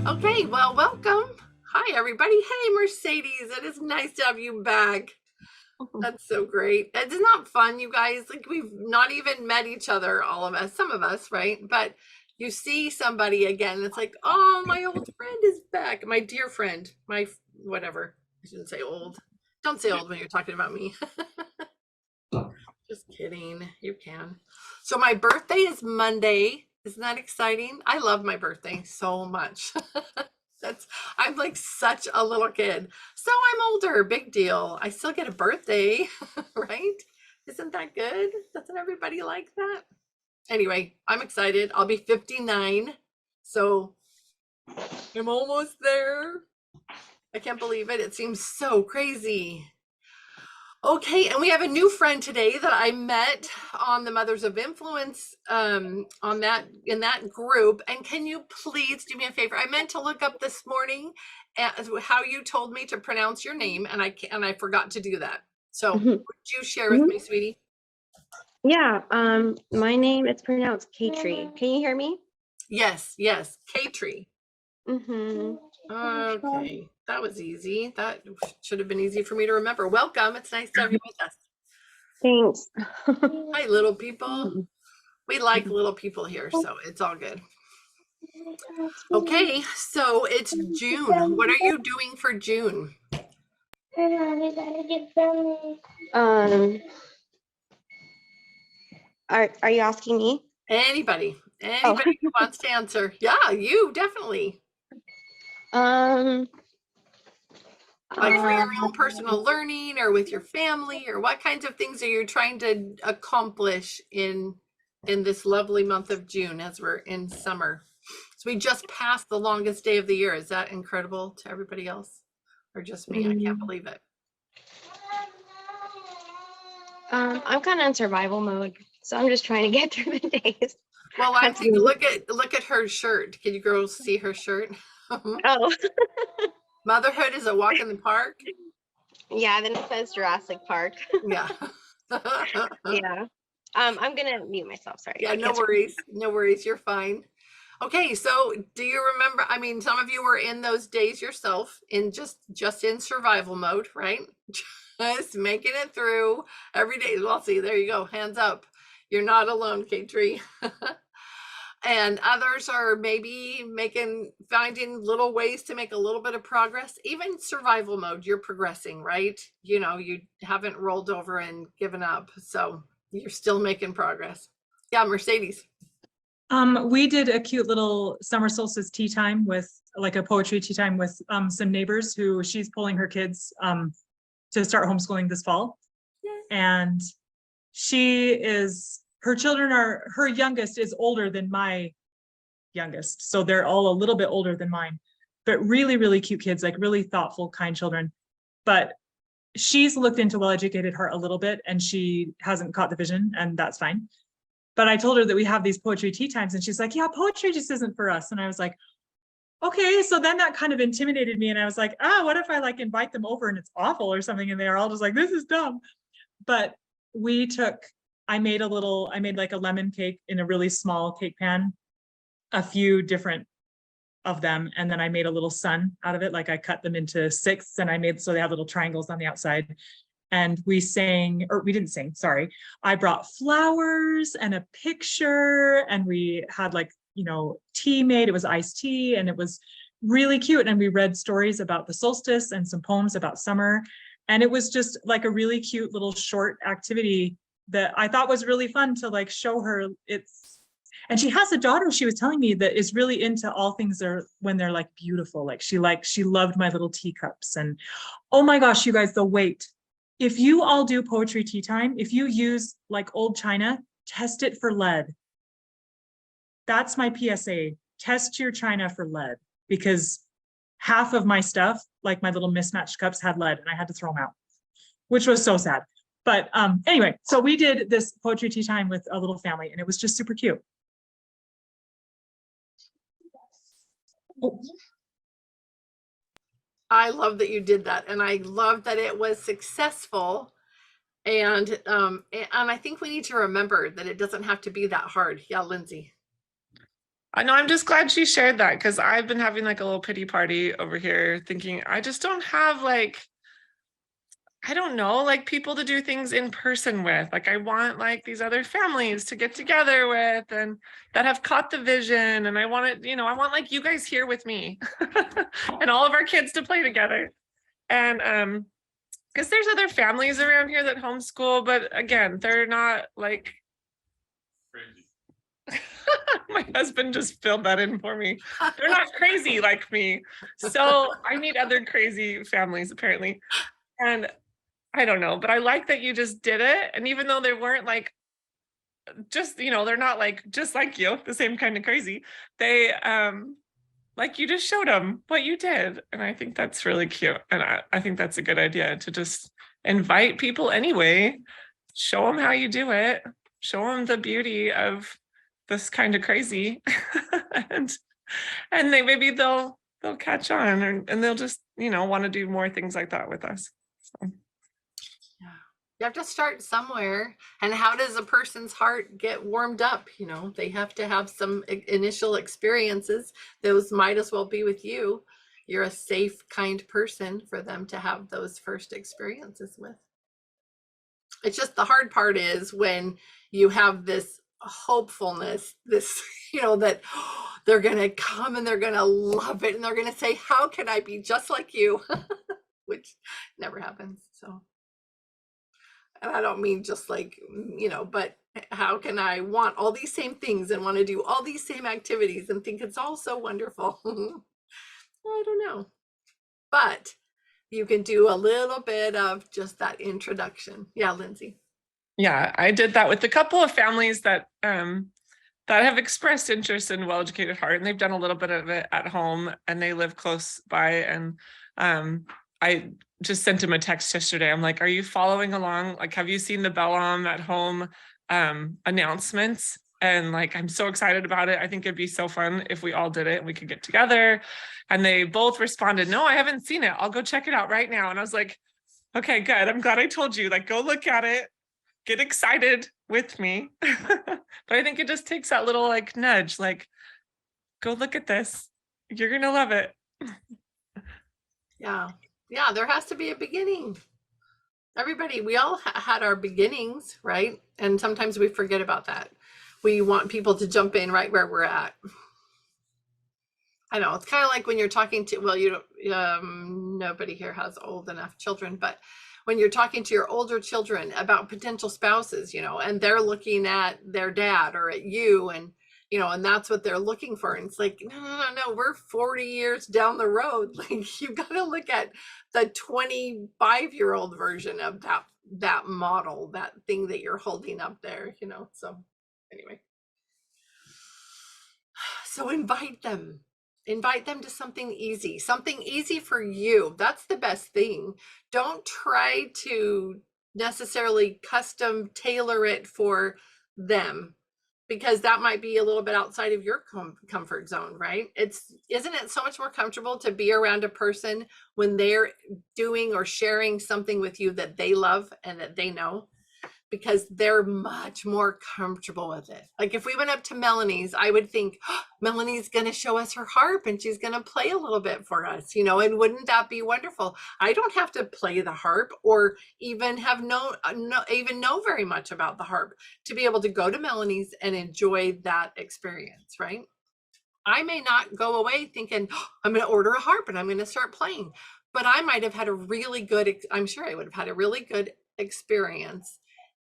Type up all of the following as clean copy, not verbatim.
Okay, well, welcome. Hi, everybody. Hey, Mercedes. It is nice to have you back. That's so great. It's not fun, you guys. Like, we've not even met each other, all of us, some of us, right? But you see somebody again, it's like, oh, my old friend is back. My dear friend, whatever. I shouldn't say old. Don't say old when you're talking about me. Just kidding. You can. So, my birthday is Monday. Isn't that exciting? I love my birthday so much. That's I'm like such a little kid. So I'm older, big deal. I still get a birthday, right? Isn't that good? Doesn't everybody like that? Anyway, I'm excited. I'll be 59. So I'm almost there. I can't believe it. It seems so crazy. Okay, and we have a new friend today that I met on the Mothers of Influence on that in that group. And can you please do me a favor? I meant to look up this morning how you told me to pronounce your name, and I forgot to do that. So Mhm. would you share with me, sweetie? Yeah, my name is pronounced Katri. Can you hear me? Yes, yes, Katri. Mm-hmm. Okay, that was easy. That should have been easy for me to remember. Welcome. It's nice to have you with us. Thanks. Hi, little people. We like little people here, so it's all good. Okay, so it's June. What are you doing for June? Um, are you asking me? Anybody Oh, who wants to answer. Yeah, you definitely. um, Like for your own personal learning or with your family, or what kinds of things are you trying to accomplish in this lovely month of June as we're in summer? So we just passed the longest day of the year. Is that incredible to everybody else or just me? I can't believe it. I'm kind of in survival mode, so I'm just trying to get through the days. Well, I'm thinking, look at her shirt. Can you girls see her shirt? Oh, Motherhood is a walk in the park. yeah. Then it says Jurassic Park. Yeah. Yeah. I'm gonna mute myself. Sorry. Yeah, no worries. No worries. You're fine. Okay, so do you remember? I mean, some of you were in those days yourself, in just in survival mode, right? Just making it through every day. Well, see, there you go. Hands up. You're not alone, K-Tree. And others are maybe finding little ways to make a little bit of progress. Even survival mode, you're progressing, right? You know, you haven't rolled over and given up, so you're still making progress. Yeah, Mercedes. We did a cute little summer solstice tea time with like a poetry tea time with some neighbors who she's pulling her kids to start homeschooling this fall. And her youngest is older than my youngest. So they're all a little bit older than mine, but really, really cute kids, like really thoughtful, kind children. But she's looked into Well-Educated Heart a little bit and she hasn't caught the vision, and that's fine. But I told her that we have these poetry tea times and she's like, yeah, poetry just isn't for us. And I was like, okay. So then that kind of intimidated me. And I was like, what if I like invite them over and it's awful or something? And they're all just like, this is dumb. But I made like a lemon cake in a really small cake pan, a few different of them. And then I made a little sun out of it. Like I cut them into sixths and I made, so they have little triangles on the outside. And we didn't sing, sorry. I brought flowers and a picture and we had like, tea made. It was iced tea and it was really cute. And we read stories about the solstice and some poems about summer. And it was just like a really cute little short activity that I thought was really fun to like show her. And she has a daughter, she was telling me, that is really into all things when they're like beautiful. Like she loved my little teacups. And oh my gosh, you guys, the weight. If you all do poetry tea time, if you use like old china, test it for lead. That's my PSA. Test your china for lead, because half of my stuff, like my little mismatched cups, had lead and I had to throw them out, which was so sad. But anyway, so we did this poetry tea time with a little family and it was just super cute. Oh. I love that you did that, and I love that it was successful. And I think we need to remember that it doesn't have to be that hard. Yeah, Lindsay. I know, I'm just glad she shared that because I've been having like a little pity party over here thinking I just don't have like, I don't know, like people to do things in person with. Like I want like these other families to get together with and that have caught the vision. And I want it, I want like you guys here with me and all of our kids to play together. And because there's other families around here that homeschool, but again, they're not like crazy. My husband just filled that in for me. They're not crazy like me. So I need other crazy families apparently. And I don't know, but I like that you just did it. And even though they weren't like, just, they're not like, just like you, the same kind of crazy, they, like you just showed them what you did. And I think that's really cute. And I think that's a good idea to just invite people anyway, show them how you do it, show them the beauty of this kind of crazy. and they maybe they'll catch on and they'll just, want to do more things like that with us. So. You have to start somewhere. And how does a person's heart get warmed up? They have to have some initial experiences. Those might as well be with you. You're a safe, kind person for them to have those first experiences with. It's just the hard part is when you have this hopefulness, this, that they're going to come and they're going to love it. And they're going to say, how can I be just like you? Which never happens. So. And I don't mean just like, but how can I want all these same things and want to do all these same activities and think it's all so wonderful? I don't know. But you can do a little bit of just that introduction. Yeah, Lindsay. Yeah, I did that with a couple of families that have expressed interest in Well-Educated Heart, and they've done a little bit of it at home and they live close by. And I just sent him a text yesterday. I'm like, are you following along? Like, have you seen the Bellam at home announcements? And like, I'm so excited about it. I think it'd be so fun if we all did it and we could get together. And they both responded, no, I haven't seen it. I'll go check it out right now. And I was like, okay, good. I'm glad I told you, like, go look at it, get excited with me. But I think it just takes that little like nudge, like, go look at this. You're going to love it. Yeah. Yeah, there has to be a beginning. Everybody, we all had our beginnings, right? And sometimes we forget about that. We want people to jump in right where we're at. I know it's kind of like when you're talking to, well, you don't, nobody here has old enough children, but when you're talking to your older children about potential spouses, and they're looking at their dad or at you and and that's what they're looking for. And it's like, no, we're 40 years down the road. Like you got to look at the 25-year-old version of that model, that thing that you're holding up there, so anyway. So invite them to something easy for you. That's the best thing. Don't try to necessarily custom tailor it for them, because that might be a little bit outside of your comfort zone, right? Isn't it so much more comfortable to be around a person when they're doing or sharing something with you that they love and that they know? Because they're much more comfortable with it. Like if we went up to Melanie's, I would think, oh, Melanie's going to show us her harp and she's going to play a little bit for us, and wouldn't that be wonderful? I don't have to play the harp or even have know very much about the harp to be able to go to Melanie's and enjoy that experience, right? I may not go away thinking, oh, I'm going to order a harp and I'm going to start playing, but I might have had I'm sure I would have had a really good experience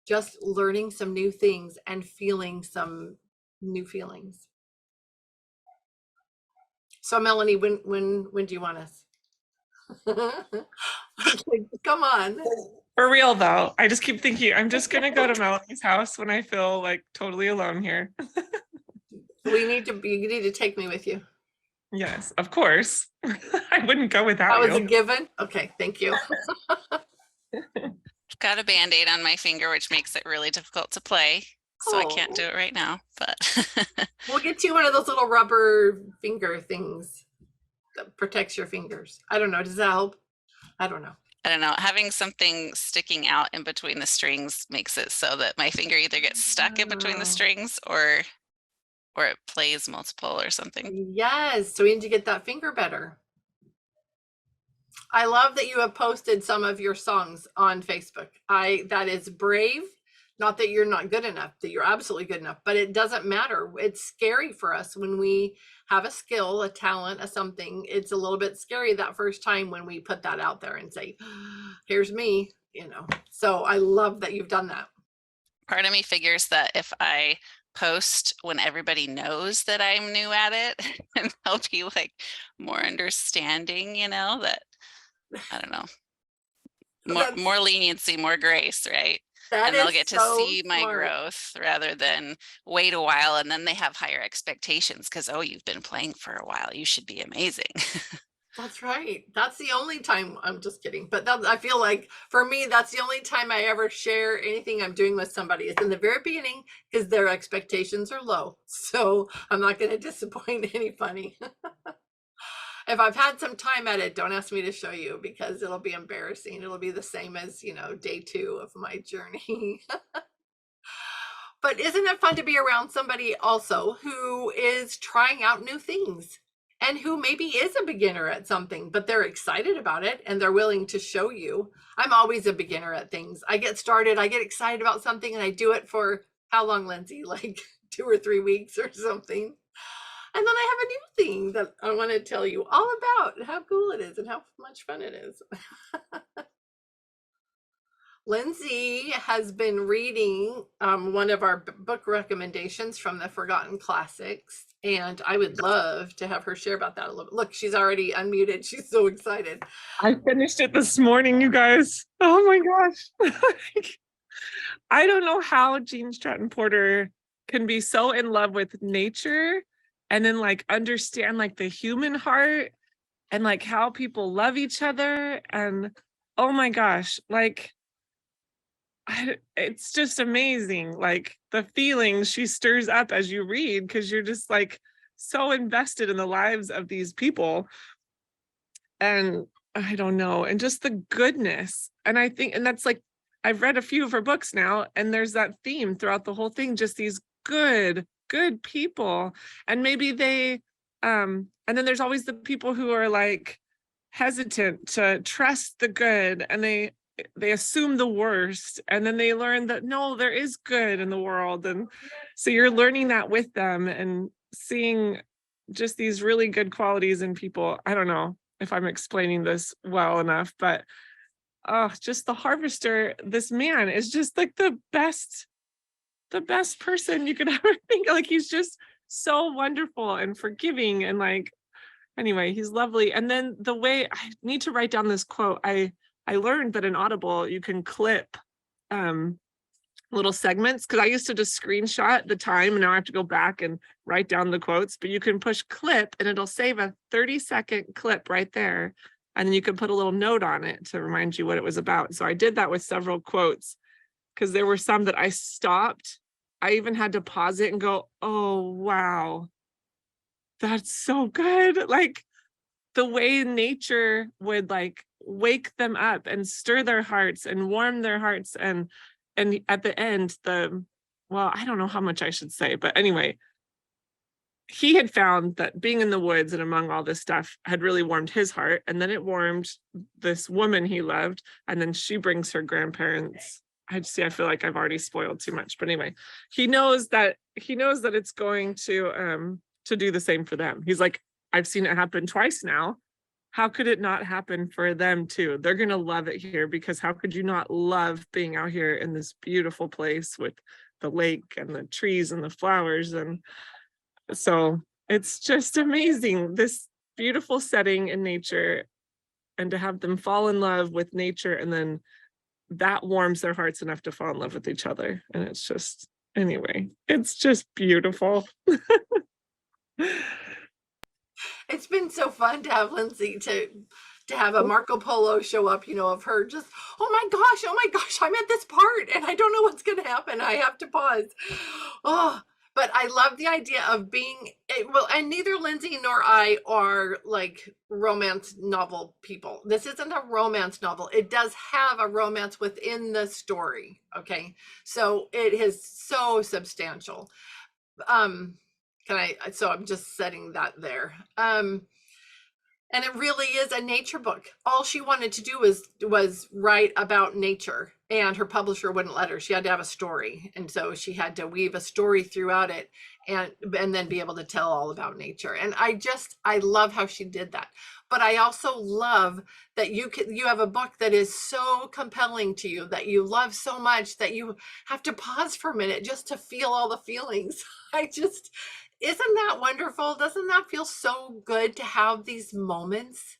just learning some new things and feeling some new feelings. So Melanie, when do you want us? Come on. For real though, I just keep thinking I'm just gonna go to Melanie's house when I feel like totally alone here. You need to take me with you. Yes, of course. I wouldn't go without you. That was you. a given. Okay, thank you. Got a Band-Aid on my finger, which makes it really difficult to play. So I can't do it right now, but we'll get you one of those little rubber finger things that protects your fingers. I don't know. Does that help? I don't know. Having something sticking out in between the strings makes it so that my finger either gets stuck in between the strings or or it plays multiple or something. Yes, so we need to get that finger better. I love that you have posted some of your songs on Facebook. That is brave. Not that you're not good enough, that you're absolutely good enough, but it doesn't matter. It's scary for us when we have a skill, a talent, a something. It's a little bit scary that first time when we put that out there and say, here's me, So I love that you've done that. Part of me figures that if I post when everybody knows that I'm new at it, and they'll be like more understanding, that I don't know, more leniency, more grace, right? That And they'll is get to so see my smart. growth rather than wait a while and then they have higher expectations because, oh, you've been playing for a while, you should be amazing. That's right. That's the only time. I'm just kidding. But I feel like for me, that's the only time I ever share anything I'm doing with somebody is in the very beginning because their expectations are low. So I'm not going to disappoint anybody. If I've had some time at it, don't ask me to show you because it'll be embarrassing. It'll be the same as, day 2 of my journey. But isn't it fun to be around somebody also who is trying out new things and who maybe is a beginner at something, but they're excited about it and they're willing to show you? I'm always a beginner at things. I get started, I get excited about something and I do it for how long, Lindsay? Like 2 or 3 weeks or something. And then I have a new thing that I want to tell you all about how cool it is and how much fun it is. Lindsay has been reading one of our book recommendations from the Forgotten Classics, and I would love to have her share about that a little bit. Look, she's already unmuted. She's so excited. I finished it this morning, you guys. Oh my gosh. I don't know how Gene Stratton Porter can be so in love with nature and then like understand like the human heart and like how people love each other. And oh my gosh, like it's just amazing, like the feelings she stirs up as you read, because you're just like so invested in the lives of these people. And I don't know, and just the goodness. And I think, and that's like, I've read a few of her books now, and there's that theme throughout the whole thing, just these good people. And maybe they, and then there's always the people who are like hesitant to trust the good, and they assume the worst, and then they learn that no, there is good in the world. And so you're learning that with them and seeing just these really good qualities in people. I don't know if I'm explaining this well enough, but just the harvester, this man is just like the best person you could ever think. Like he's just so wonderful and forgiving, and like, anyway, he's lovely. And then the way, I need to write down this quote. I learned that in Audible, you can clip little segments, because I used to just screenshot the time, and now I have to go back and write down the quotes, but you can push clip and it'll save a 30-second clip right there. And then you can put a little note on it to remind you what it was about. So I did that with several quotes, because there were some that I stopped. I even had to pause it and go, oh, wow, that's so good. Like the way nature would like wake them up and stir their hearts and warm their hearts. And at the end, well, I don't know how much I should say, but anyway, he had found that being in the woods and among all this stuff had really warmed his heart. And then it warmed this woman he loved. And then she brings her grandparents. I feel like I've already spoiled too much, but anyway, he knows that it's going to do the same for them. He's like, I've seen it happen twice now. How could it not happen for them too? They're going to love it here, because how could you not love being out here in this beautiful place with the lake and the trees and the flowers? And so it's just amazing, this beautiful setting in nature, and to have them fall in love with nature, and then that warms their hearts enough to fall in love with each other. And it's just, anyway, it's just beautiful. It's been so fun to have Lindsay to have a Marco Polo show up, of her just, oh my gosh, I'm at this part and I don't know what's going to happen. I have to pause. Oh, but I love the idea of being, well, and neither Lindsay nor I are like romance novel people. This isn't a romance novel. It does have a romance within the story. Okay. So it is so substantial. So I'm just setting that there. And it really is a nature book. All she wanted to do was write about nature, and her publisher wouldn't let her. She had to have a story. And so she had to weave a story throughout it and then be able to tell all about nature. And I love how she did that. But I also love that you have a book that is so compelling to you, that you love so much that you have to pause for a minute just to feel all the feelings. Isn't that wonderful? Doesn't that feel so good to have these moments?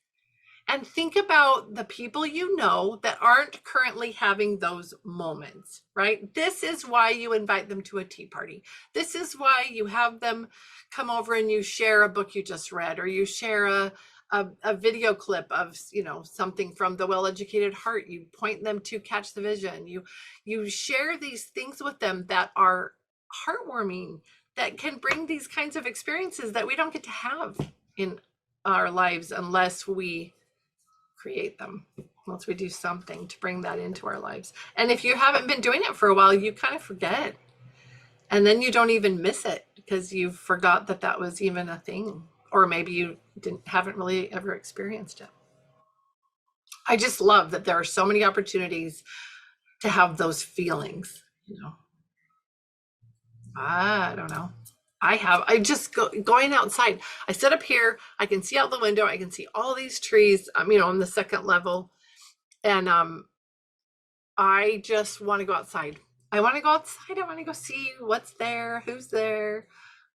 And think about the people you know that aren't currently having those moments, right? This is why you invite them to a tea party. This is why you have them come over and you share a book you just read, or you share a video clip of, something from The Well-Educated Heart. You point them to Catch the Vision. You share these things with them that are heartwarming, that can bring these kinds of experiences that we don't get to have in our lives unless we create them, unless we do something to bring that into our lives. And if you haven't been doing it for a while, you kind of forget. And then you don't even miss it because you forgot that was even a thing. Or maybe you haven't really ever experienced it. I just love that there are so many opportunities to have those feelings, I don't know. I just going outside. I sit up here, I can see out the window, I can see all these trees, on the second level. And I just want to go outside. I want to go outside. I want to go see what's there, who's there,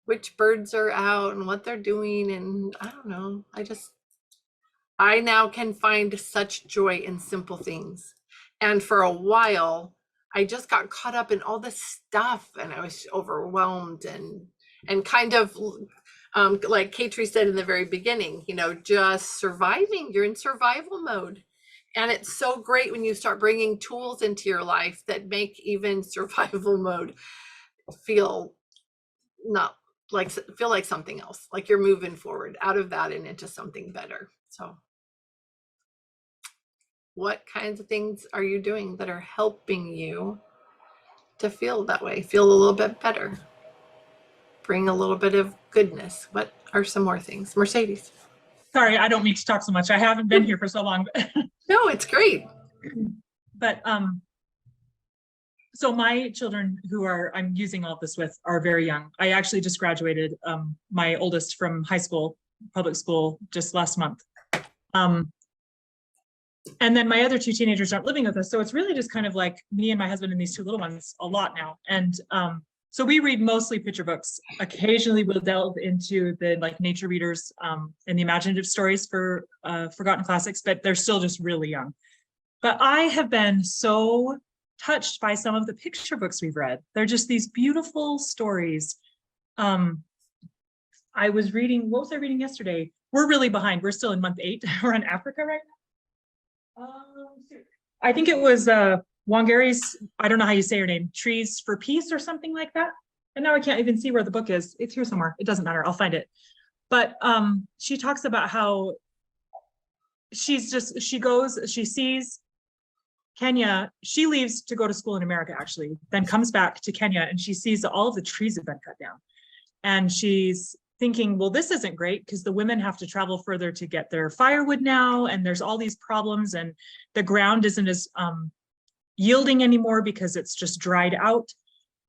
which birds are out and what they're doing. And I don't know. I now can find such joy in simple things. And for a while, I just got caught up in all this stuff and I was overwhelmed and kind of like Katrie said in the very beginning, just surviving. You're in survival mode. And it's so great when you start bringing tools into your life that make even survival mode feel like something else, like you're moving forward out of that and into something better. So what kinds of things are you doing that are helping you to feel that way, feel a little bit better, bring a little bit of goodness? What are some more things? Mercedes. Sorry, I don't mean to talk so much. I haven't been here for so long. No, it's great. But so my children I'm using all this with are very young. I actually just graduated my oldest from high school, public school, just last month. And then my other two teenagers aren't living with us. So it's really just kind of like me and my husband and these two little ones a lot now. And so we read mostly picture books. Occasionally we'll delve into the nature readers and the imaginative stories for forgotten classics, but they're still just really young. But I have been so touched by some of the picture books we've read. They're just these beautiful stories. I was reading, what was I reading yesterday? We're really behind. We're still in month 8. We're in Africa right now. I think it was Wangari's, I don't know how you say her name, Trees for Peace or something like that. And now I can't even see where the book is. It's here somewhere. It doesn't matter. I'll find it. But she talks about how she sees Kenya. She leaves to go to school in America, actually, then comes back to Kenya and she sees that all of the trees have been cut down. And she's thinking, well, this isn't great because the women have to travel further to get their firewood now. And there's all these problems and the ground isn't as yielding anymore because it's just dried out.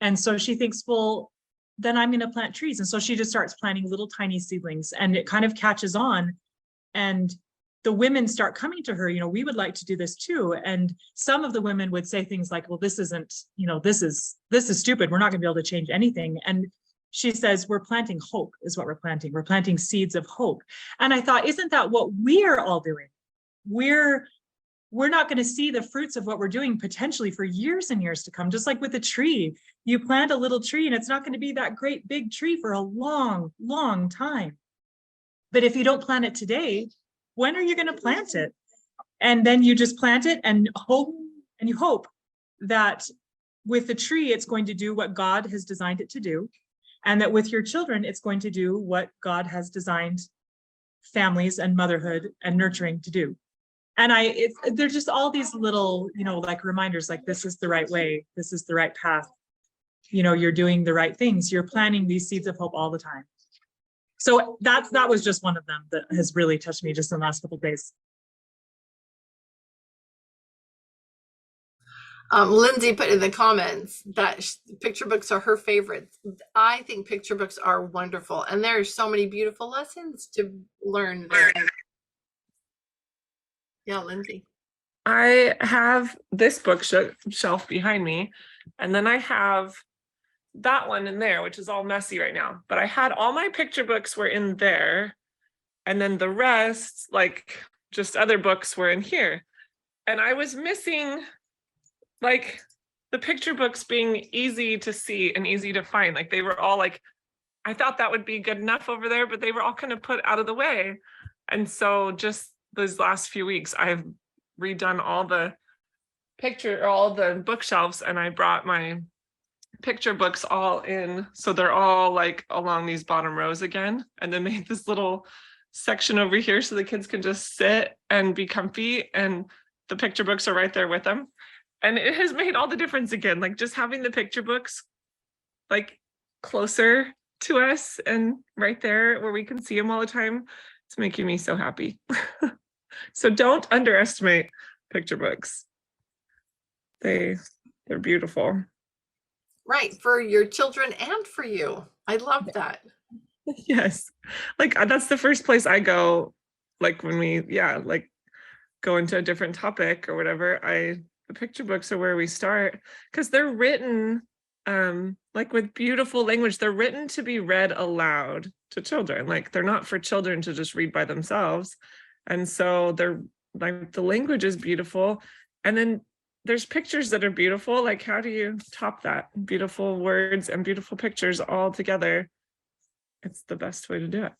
And so she thinks, well, then I'm going to plant trees. And so she just starts planting little tiny seedlings and it kind of catches on. And the women start coming to her, we would like to do this too. And some of the women would say things like, well, this isn't, this is stupid. We're not going to be able to change anything. And she says, we're planting hope is what we're planting. We're planting seeds of hope. And I thought, isn't that what we're all doing? We're not going to see the fruits of what we're doing potentially for years and years to come. Just like with a tree, you plant a little tree and it's not going to be that great big tree for a long, long time. But if you don't plant it today, when are you going to plant it? And then you just plant it and you hope that with the tree, it's going to do what God has designed it to do. And that with your children, it's going to do what God has designed families and motherhood and nurturing to do. And there's just all these little, reminders, like this is the right way, this is the right path. you're doing the right things. You're planting these seeds of hope all the time. So that was just one of them that has really touched me just in the last couple of days. Lindsay put in the comments that picture books are her favorites. I think picture books are wonderful, and there's so many beautiful lessons to learn there. Yeah, Lindsay. I have this bookshelf behind me, and then I have that one in there, which is all messy right now. But I had all my picture books were in there, and then the rest, like just other books, were in here. And I was missing like the picture books being easy to see and easy to find. Like they were all like, I thought that would be good enough over there, but they were all kind of put out of the way. And so just those last few weeks, I've redone all the bookshelves, and I brought my picture books all in. So they're all like along these bottom rows again, and then made this little section over here so the kids can just sit and be comfy, and the picture books are right there with them. And it has made all the difference again, like just having the picture books like closer to us and right there where we can see them all the time. It's making me so happy. So don't underestimate picture books. They're beautiful. Right, for your children and for you. I love that. Yes, like that's the first place I go, like when we like go into a different topic or whatever. The picture books are where we start, because they're written like with beautiful language. They're written to be read aloud to children. Like they're not for children to just read by themselves. And so they're like, the language is beautiful, and then there's pictures that are beautiful. Like how do you top that? Beautiful words and beautiful pictures all together. It's the best way to do it.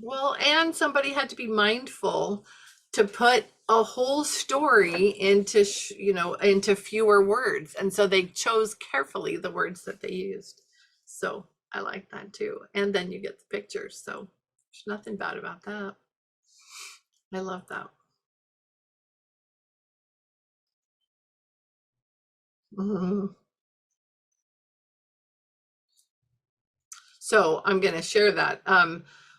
Well, and somebody had to be mindful to put a whole story into into fewer words, and so they chose carefully the words that they used. So I like that too. And then you get the pictures, so there's nothing bad about that. I love that. Mhm. So I'm going to share that.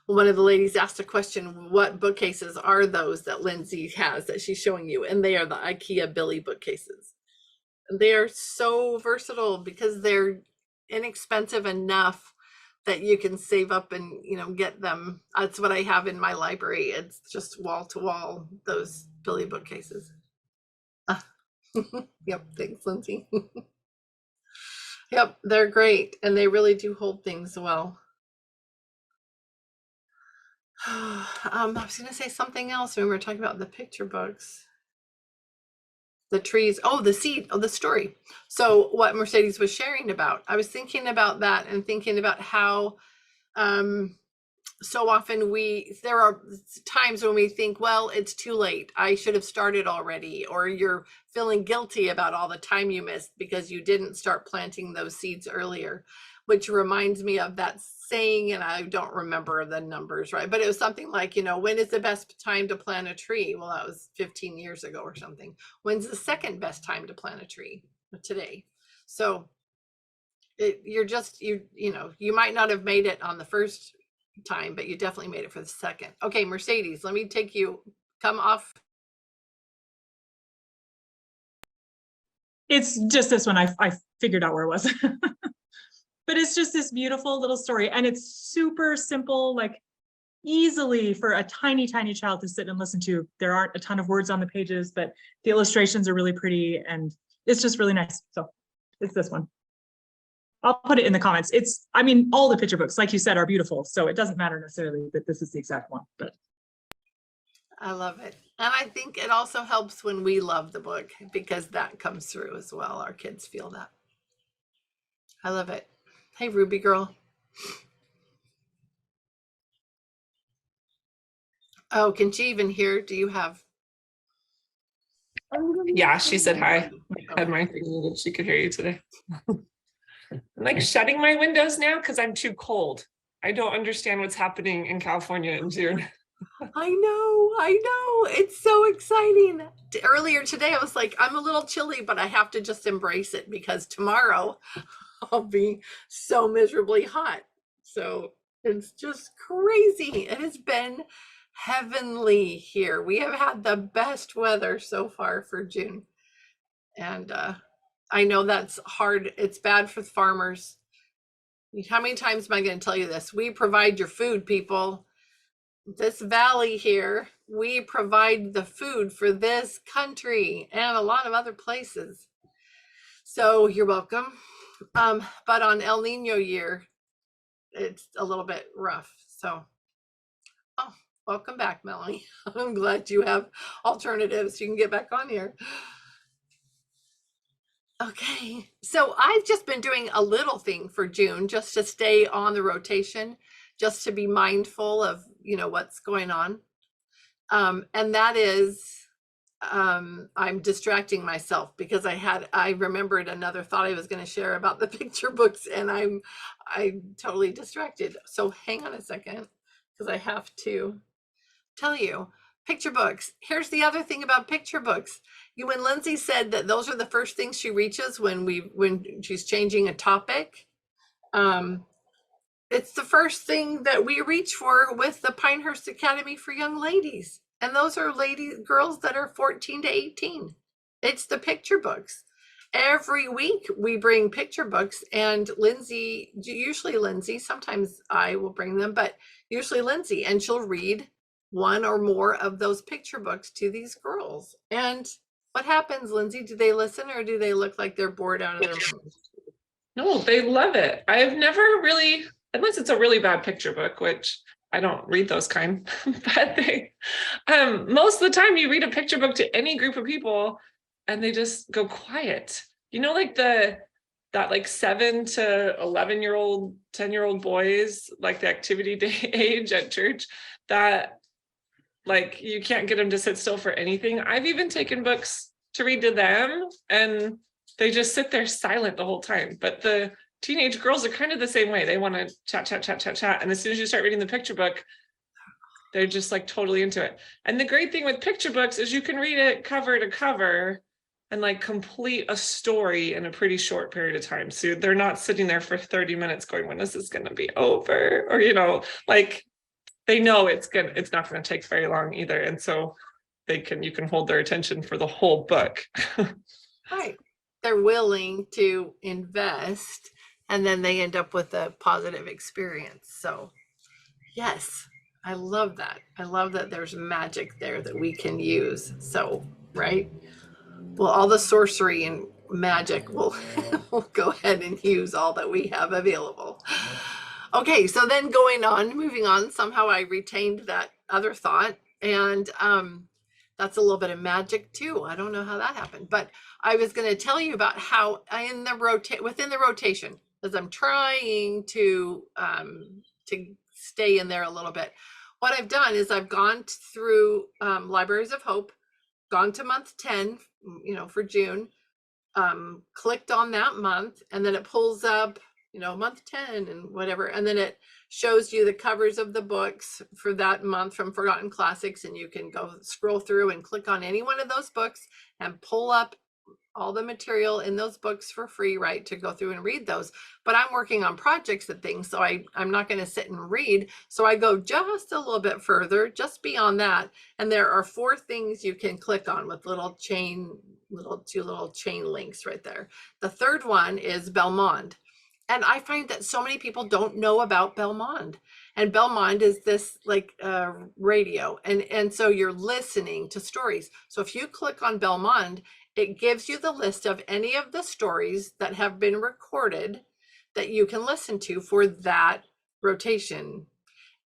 One of the ladies asked a question, what bookcases are those that Lindsay has that she's showing you? And they are the IKEA Billy bookcases. They are so versatile because they're inexpensive enough that you can save up and get them. That's what I have in my library. It's just wall to wall, those Billy bookcases. Yep, thanks, Lindsay. Yep, they're great, and they really do hold things well. I was going to say something else when we were talking about the picture books. The trees, the seed, the story. So what Mercedes was sharing about, I was thinking about that and thinking about how so often there are times when we think, well, it's too late. I should have started already. Or you're feeling guilty about all the time you missed because you didn't start planting those seeds earlier, which reminds me of that saying, and I don't remember the numbers, right? But it was something like, when is the best time to plant a tree? Well, that was 15 years ago or something. When's the second best time to plant a tree? Today. So you might not have made it on the first time, but you definitely made it for the second. Okay, Mercedes, let me take you, come off. It's just this one. I figured out where it was. But it's just this beautiful little story, and it's super simple, like easily for a tiny child to sit and listen to. There aren't a ton of words on the pages, but the illustrations are really pretty, and it's just really nice. So it's this one. I'll put it in the comments. All the picture books, like you said, are beautiful. So it doesn't matter necessarily that this is the exact one, but. I love it. And I think it also helps when we love the book, because that comes through as well. Our kids feel that. I love it. Hey, Ruby girl. Oh, can she even hear? Do you have? Yeah, she said hi. I had my thing that she could hear you today. I'm like shutting my windows now because I'm too cold. I don't understand what's happening in California in June. I know. It's so exciting. Earlier today, I was like, I'm a little chilly, but I have to just embrace it because tomorrow I'll be so miserably hot. So it's just crazy. It has been heavenly here. We have had the best weather so far for June. And I know that's hard. It's bad for farmers. How many times am I going to tell you this? We provide your food, people. This valley here, we provide the food for this country and a lot of other places. So you're welcome. But on El Nino year, it's a little bit rough. So, oh, welcome back, Melanie. I'm glad you have alternatives. You can get back on here. Okay, so I've just been doing a little thing for June just to stay on the rotation, just to be mindful of, you know, what's going on. And that is, I'm distracting myself because I remembered another thought I was going to share about the picture books, and I'm totally distracted. So hang on a second, because I have to tell you. Picture books. Here's the other thing about picture books. When Lindsay said that those are the first things she reaches when she's changing a topic, it's the first thing that we reach for with the Pinehurst Academy for Young Ladies. And those are girls that are 14 to 18. It's the picture books. Every week we bring picture books, and usually Lindsay, sometimes I will bring them, but usually Lindsay, and she'll read one or more of those picture books to these girls. And what happens, Lindsay? Do they listen, or do they look like they're bored out of their minds? No, they love it. I've never really, unless it's a really bad picture book, which I don't read those kind, but most of the time you read a picture book to any group of people and they just go quiet. You know, like that like 7 to 11-year-old, 10-year-old boys, like the activity day age at church, that like you can't get them to sit still for anything. I've even taken books to read to them and they just sit there silent the whole time. But the teenage girls are kind of the same way. They want to chat. And as soon as you start reading the picture book, they're just like totally into it. And the great thing with picture books is you can read it cover to cover and like complete a story in a pretty short period of time. So they're not sitting there for 30 minutes going, when is this going to be over? Or, you know, like they know it's not going to take very long either. And so you can hold their attention for the whole book. Right. They're willing to invest, and then they end up with a positive experience. So yes, I love that. I love that there's magic there that we can use. So, right. Well, all the sorcery and magic will we'll go ahead and use all that we have available. Okay, so then moving on, somehow I retained that other thought, and that's a little bit of magic too. I don't know how that happened, but I was going to tell you about how within the rotation, as I'm trying to stay in there a little bit. What I've done is I've gone through Libraries of Hope, gone to month 10, you know, for June, clicked on that month, and then it pulls up, you know, month 10 and whatever. And then it shows you the covers of the books for that month from Forgotten Classics. And you can go scroll through and click on any one of those books and pull up all the material in those books for free, right, to go through and read those. But I'm working on projects and things, so I'm not going to sit and read. So I go just a little bit further, just beyond that. And there are 4 things you can click on with two little chain links right there. The third one is Belmond. And I find that so many people don't know about Belmond. And Belmond is this like radio. And so you're listening to stories. So if you click on Belmond, it gives you the list of any of the stories that have been recorded that you can listen to for that rotation.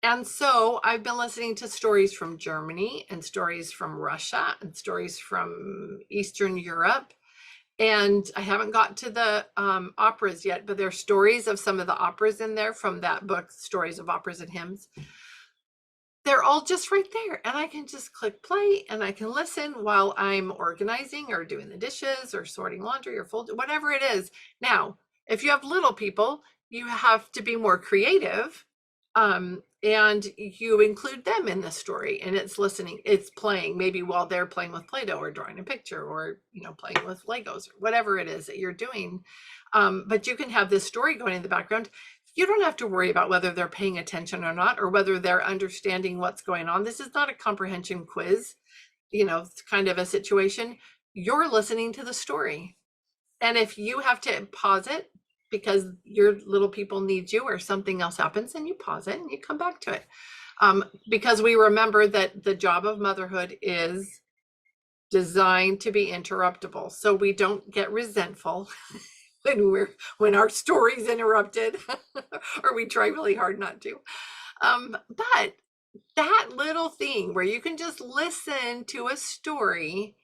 And so I've been listening to stories from Germany and stories from Russia and stories from Eastern Europe. And I haven't got to the operas yet, but there are stories of some of the operas in there from that book, Stories of Operas and Hymns. They're all just right there, and I can just click play and I can listen while I'm organizing or doing the dishes or sorting laundry or folding, whatever it is. Now, if you have little people, you have to be more creative. and you include them in the story, and it's listening, it's playing maybe while they're playing with Play-Doh or drawing a picture, or playing with Legos, or whatever it is that you're doing. But you can have this story going in the background. You don't have to worry about whether they're paying attention or not, or whether they're understanding what's going on. This is not a comprehension quiz, it's kind of a situation. You're listening to the story. And if you have to pause it because your little people need you or something else happens, then you pause it and you come back to it. Because we remember that the job of motherhood is designed to be interruptible. So we don't get resentful when our story's interrupted, or we try really hard not to. But that little thing where you can just listen to a story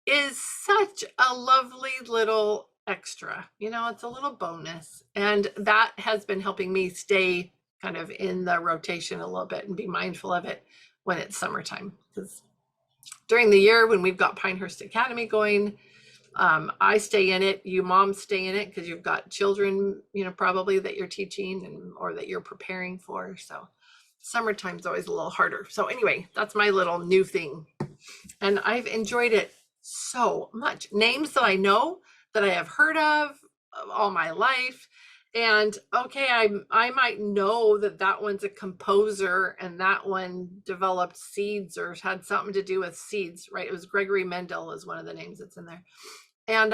is such a lovely little extra. It's a little bonus, and that has been helping me stay kind of in the rotation a little bit and be mindful of it when it's summertime. Because during the year when we've got Pinehurst Academy going, I stay in it, you moms stay in it because you've got children, probably that you're teaching or that you're preparing for. So summertime's always a little harder. So anyway, that's my little new thing, and I've enjoyed it so much. Names that I know, that I have heard of all my life. And okay, I might know that one's a composer, and that one developed seeds or had something to do with seeds, right? It was Gregory Mendel is one of the names that's in there. And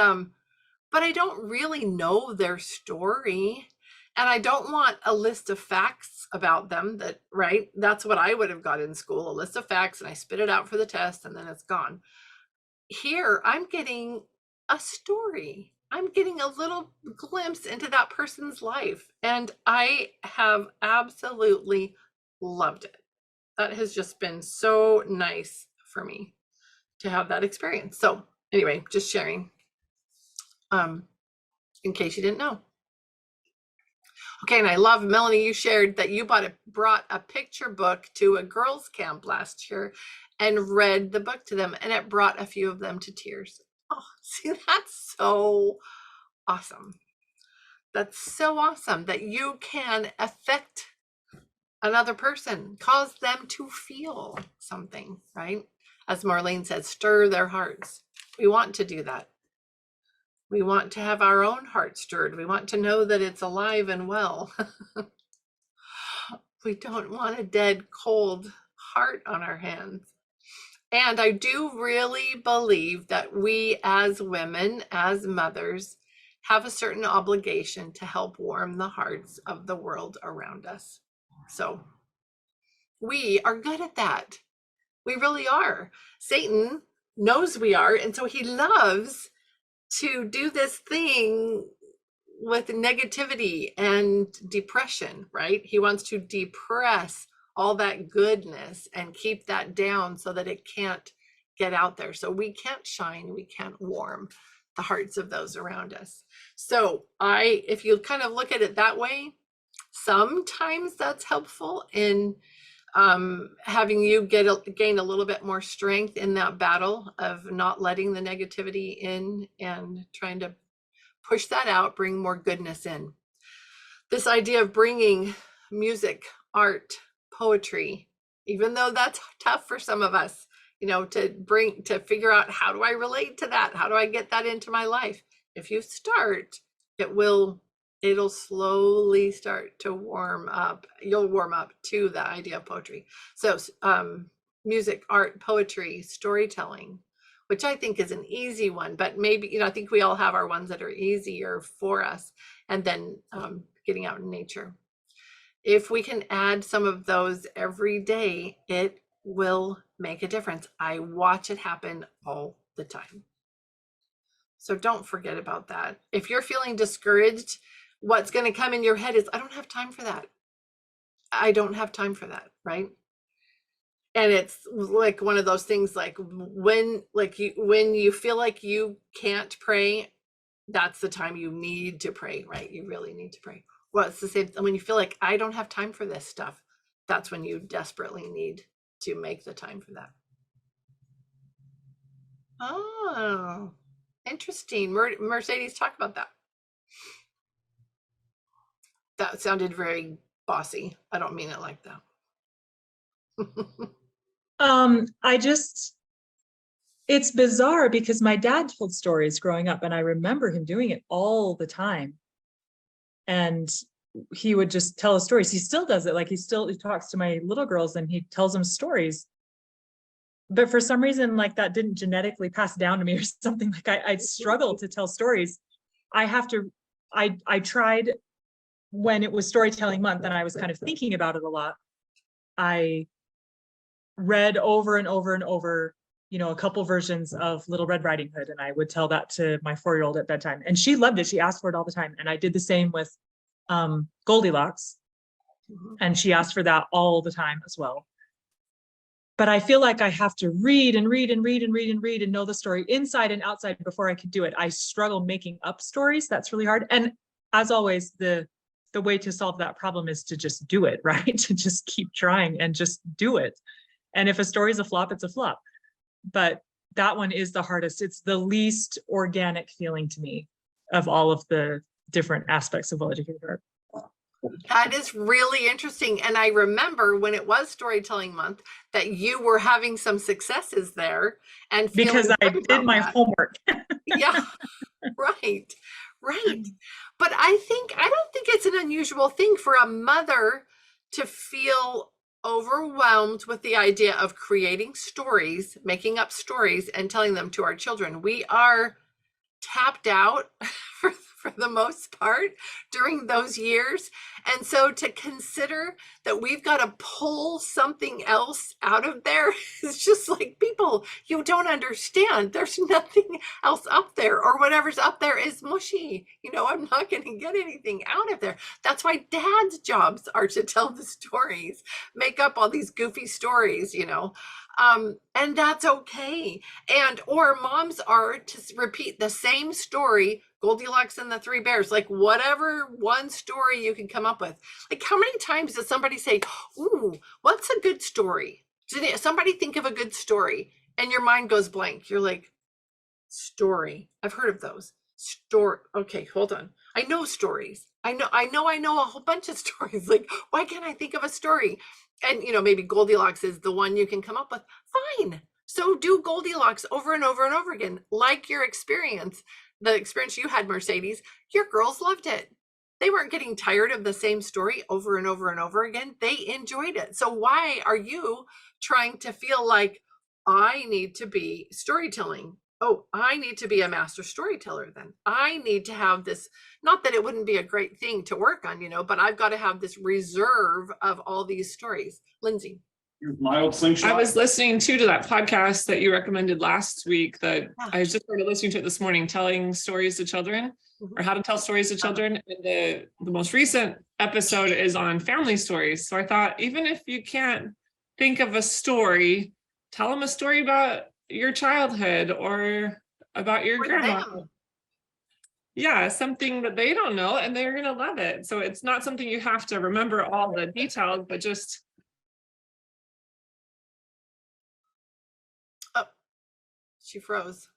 but I don't really know their story, and I don't want a list of facts about them right? That's what I would have got in school, a list of facts, and I spit it out for the test and then it's gone. Here, I'm getting a story. I'm getting a little glimpse into that person's life, and I have absolutely loved it. That has just been so nice for me to have that experience. So anyway, just sharing, in case you didn't know. Okay, and I love, Melanie, you shared that you brought a picture book to a girls' camp last year and read the book to them, and it brought a few of them to tears. Oh, see, that's so awesome. That's so awesome that you can affect another person, cause them to feel something, right? As Marlene said, stir their hearts. We want to do that. We want to have our own heart stirred. We want to know that it's alive and well. We don't want a dead, cold heart on our hands. And I do really believe that we as women, as mothers, have a certain obligation to help warm the hearts of the world around us. So we are good at that. We really are. Satan knows we are, and so he loves to do this thing with negativity and depression, right? He wants to depress all that goodness and keep that down so that it can't get out there. So we can't shine, we can't warm the hearts of those around us. So if you kind of look at it that way, sometimes that's helpful in having you gain a little bit more strength in that battle of not letting the negativity in and trying to push that out, bring more goodness in. This idea of bringing music, art, poetry, even though that's tough for some of us, to figure out, how do I relate to that? How do I get that into my life? If you start, it'll slowly start to warm up. You'll warm up to the idea of poetry. So music, art, poetry, storytelling, which I think is an easy one, but maybe, I think we all have our ones that are easier for us. And then getting out in nature. If we can add some of those every day, it will make a difference. I watch it happen all the time. So don't forget about that. If you're feeling discouraged, what's going to come in your head is, I don't have time for that. I don't have time for that, right? And it's like one of those things, like when you feel like you can't pray, that's the time you need to pray, right? You really need to pray. Well, it's the same when you feel like, I don't have time for this stuff. That's when you desperately need to make the time for that. Oh, interesting. Mercedes, talk about that. That sounded very bossy. I don't mean it like that. I just, it's bizarre because my dad told stories growing up and I remember him doing it all the time. And he would just tell us stories. He still does it. Like he talks to my little girls and he tells them stories. But for some reason, like that didn't genetically pass down to me or something. Like I struggle to tell stories. I tried when it was storytelling month and I was kind of thinking about it a lot. I read over and over and over, a couple versions of Little Red Riding Hood, and I would tell that to my 4-year-old at bedtime, and she loved it. She asked for it all the time, and I did the same with Goldilocks, and she asked for that all the time as well. But I feel like I have to read and read and read and read and read and know the story inside and outside before I can do it. I struggle making up stories. That's really hard. And as always, the way to solve that problem is to just do it, right? To just keep trying and just do it. And if a story is a flop, it's a flop. But that one is the hardest. It's the least organic feeling to me of all of the different aspects of well-educated art. That is really interesting. And I remember when it was storytelling month that you were having some successes there and because I did my homework. Yeah, right. But I don't think it's an unusual thing for a mother to feel overwhelmed with the idea of creating stories, making up stories and telling them to our children. We are tapped out for the most part during those years. And so to consider that we've got to pull something else out of there is just like, people, you don't understand. There's nothing else up there, or whatever's up there is mushy. I'm not going to get anything out of there. That's why dad's jobs are to tell the stories, make up all these goofy stories, and that's okay. Or moms are to repeat the same story, Goldilocks and the Three Bears, like whatever one story you can come up with. Like, how many times does somebody say, ooh, what's a good story? Did somebody think of a good story? And your mind goes blank. You're like, story. I've heard of those. Story. Okay, hold on. I know stories. I know a whole bunch of stories. Like, why can't I think of a story? And maybe Goldilocks is the one you can come up with. Fine. So do Goldilocks over and over and over again. Like your experience, the experience you had, Mercedes, your girls loved it. They weren't getting tired of the same story over and over and over again. They enjoyed it. So why are you trying to feel like I need to be storytelling? Oh, I need to be a master storyteller then. I need to have this, not that it wouldn't be a great thing to work on, but I've got to have this reserve of all these stories. Lindsay. My old slingshot. I was listening to that podcast that you recommended last week that I just started listening to it this morning, telling stories to children or how to tell stories to children. And the most recent episode is on family stories. So I thought, even if you can't think of a story, tell them a story about your childhood or about your grandma. Yeah, something that they don't know and they're going to love it. So it's not something you have to remember all the details, but just. Oh, she froze.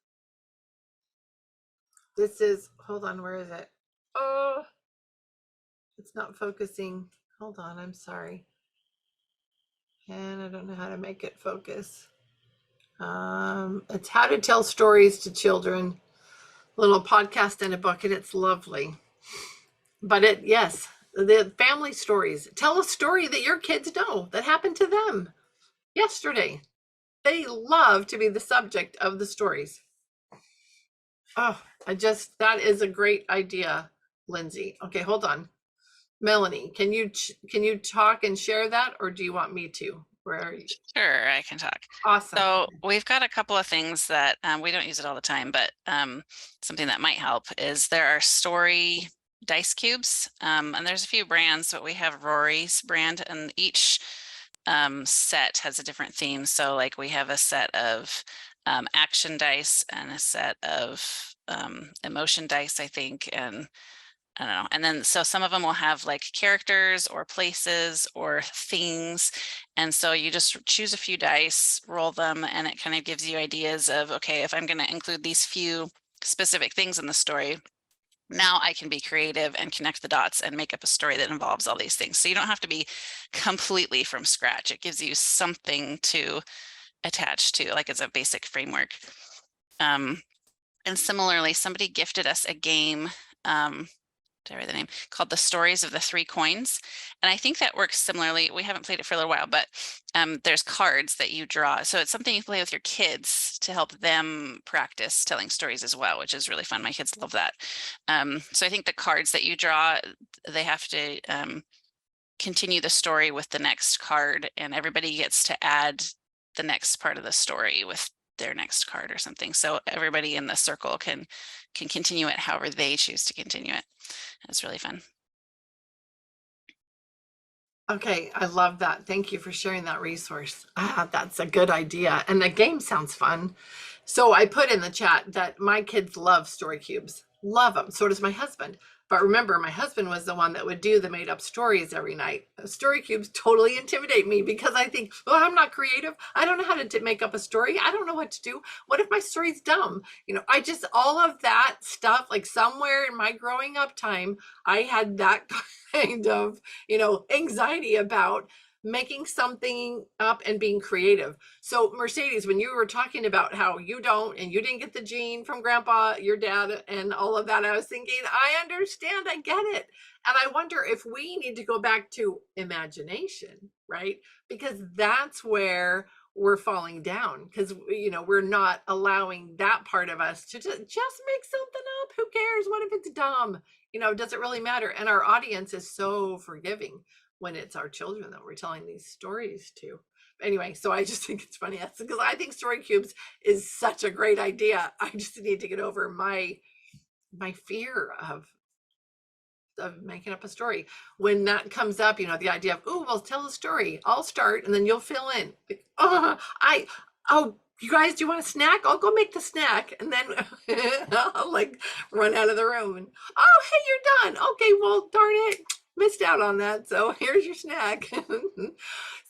Hold on, where is it? Oh, it's not focusing. Hold on, I'm sorry. And I don't know how to make it focus. It's how to tell stories to children. Little podcast and a book, and it's lovely. But yes, the family stories. Tell a story that your kids know that happened to them yesterday. They love to be the subject of the stories. Oh, that is a great idea, Lindsay. Okay, hold on. Melanie, can you talk and share that, or do you want me to? Where are you? Sure, I can talk. Awesome. So we've got a couple of things that we don't use it all the time, but something that might help is there are story dice cubes, and there's a few brands, but we have Rory's brand, and each set has a different theme. So like we have a set of action dice and a set of emotion dice, I think, and I don't know. And then so some of them will have like characters or places or things. And so you just choose a few dice, roll them, and it kind of gives you ideas of, okay, if I'm going to include these few specific things in the story, now I can be creative and connect the dots and make up a story that involves all these things. So you don't have to be completely from scratch. It gives you something to attach to, like as a basic framework. And similarly, somebody gifted us a game, did I write the name, called The Stories of the Three Coins. And I think that works similarly. We haven't played it for a little while, but there's cards that you draw. So it's something you play with your kids to help them practice telling stories as well, which is really fun. My kids love that. So I think the cards that you draw, they have to continue the story with the next card, and everybody gets to add the next part of the story with their next card or something. So everybody in the circle can continue it however they choose to continue it. It's really fun. Okay, I love that. Thank you for sharing that resource. That's a good idea. And the game sounds fun. So I put in the chat that my kids love story cubes. Love them. So does my husband. But remember, my husband was the one that would do the made up stories every night. Story cubes totally intimidate me because I think, well, I'm not creative. I don't know how to make up a story. I don't know what to do. What if my story's dumb? You know, I just, all of that stuff, like somewhere in my growing up time, I had that kind of, you know, anxiety about making something up and being creative. So Mercedes, when you were talking about how you don't, and you didn't get the gene from grandpa, your dad, and all of that, I was thinking, I understand, I get it. And I wonder if we need to go back to imagination, right? Because that's where we're falling down, because, you know, we're not allowing that part of us to just make something up. Who cares? What if it's dumb? You know, does it really matter? And our audience is so forgiving when it's our children that we're telling these stories to. Anyway, so I just think it's funny. That's because I think story cubes is such a great idea. I just need to get over my fear of making up a story. When that comes up, you know, the idea of, oh, well, tell a story. I'll start and then you'll fill in. Like, oh, you guys, do you want a snack? I'll go make the snack. And then I'll like run out of the room and, oh, hey, you're done. Okay, well, darn it. Missed out on that. So here's your snack.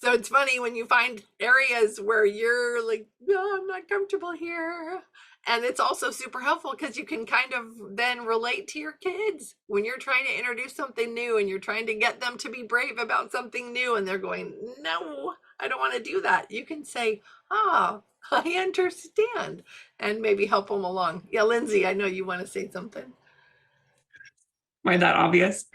So it's funny when you find areas where you're like, no, I'm not comfortable here. And it's also super helpful because you can kind of then relate to your kids when you're trying to introduce something new and you're trying to get them to be brave about something new. And they're going, no, I don't want to do that. You can say, oh, I understand, and maybe help them along. Yeah, Lindsay, I know you want to say something. Am I that obvious?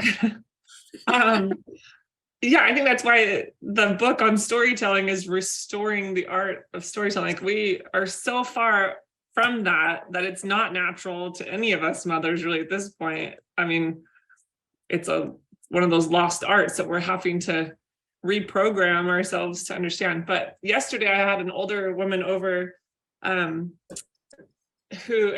Yeah, I think that's why the book on storytelling is restoring the art of storytelling. Like, we are so far from that it's not natural to any of us mothers really at this point. I mean, it's one of those lost arts that we're having to reprogram ourselves to understand. But yesterday I had an older woman over and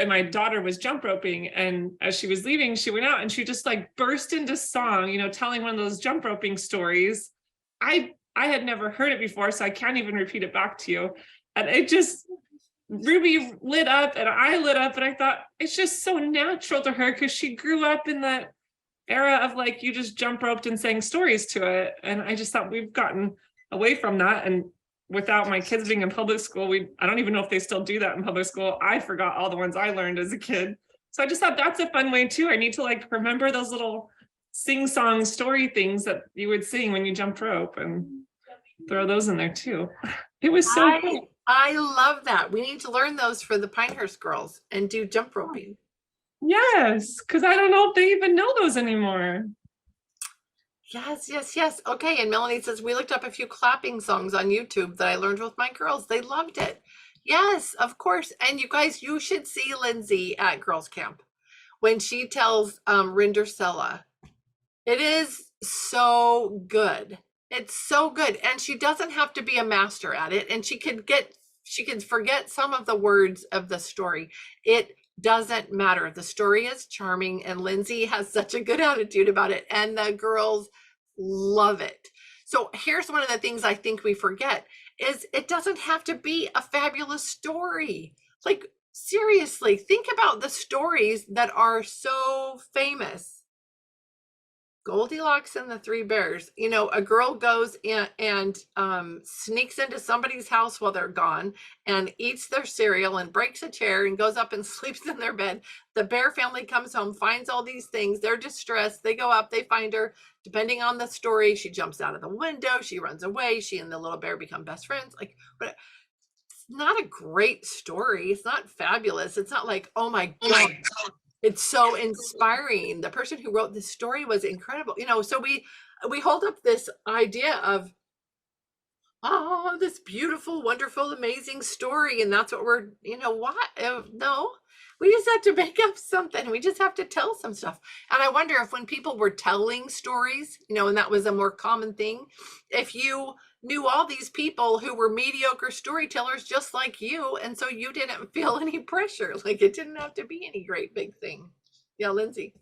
my daughter was jump roping, and as she was leaving, she went out and she just like burst into song, you know, telling one of those jump roping stories. I had never heard it before, so I can't even repeat it back to you. And it just, Ruby lit up and I lit up, and I thought it's just so natural to her because she grew up in that era of like, you just jump roped and sang stories to it. And I just thought we've gotten away from that. And without my kids being in public school, I don't even know if they still do that in public school. I forgot all the ones I learned as a kid. So I just thought that's a fun way too. I need to like remember those little sing-song story things that you would sing when you jumped rope and throw those in there too. It was so cool. I love that. We need to learn those for the Pinehurst girls and do jump roping. Yes, because I don't know if they even know those anymore. Yes. Okay, and Melanie says, we looked up a few clapping songs on YouTube that I learned with my girls. They loved it. Yes, of course. And you guys, you should see Lindsay at girls camp when she tells Rindersella. It is so good. It's so good. And she doesn't have to be a master at it. And she can forget some of the words of the story. It doesn't matter. The story is charming, and Lindsay has such a good attitude about it, and the girls love it. So here's one of the things I think we forget is it doesn't have to be a fabulous story. Like, seriously, think about the stories that are so famous. Goldilocks and the Three Bears. You know, a girl goes and sneaks into somebody's house while they're gone and eats their cereal and breaks a chair and goes up and sleeps in their bed. The bear family comes home, finds all these things. They're distressed. They go up, they find her. Depending on the story, she jumps out of the window, she runs away, she and the little bear become best friends. Like, but it's not a great story. It's not fabulous. It's not like, oh my God, it's so inspiring. The person who wrote this story was incredible. You know, so we hold up this idea of, oh, this beautiful, wonderful, amazing story, and that's what we're, you know, what? No, we just have to make up something. We just have to tell some stuff. And I wonder if when people were telling stories, you know, and that was a more common thing, if you knew all these people who were mediocre storytellers just like you, and so you didn't feel any pressure. Like it didn't have to be any great big thing. Yeah, Lindsay.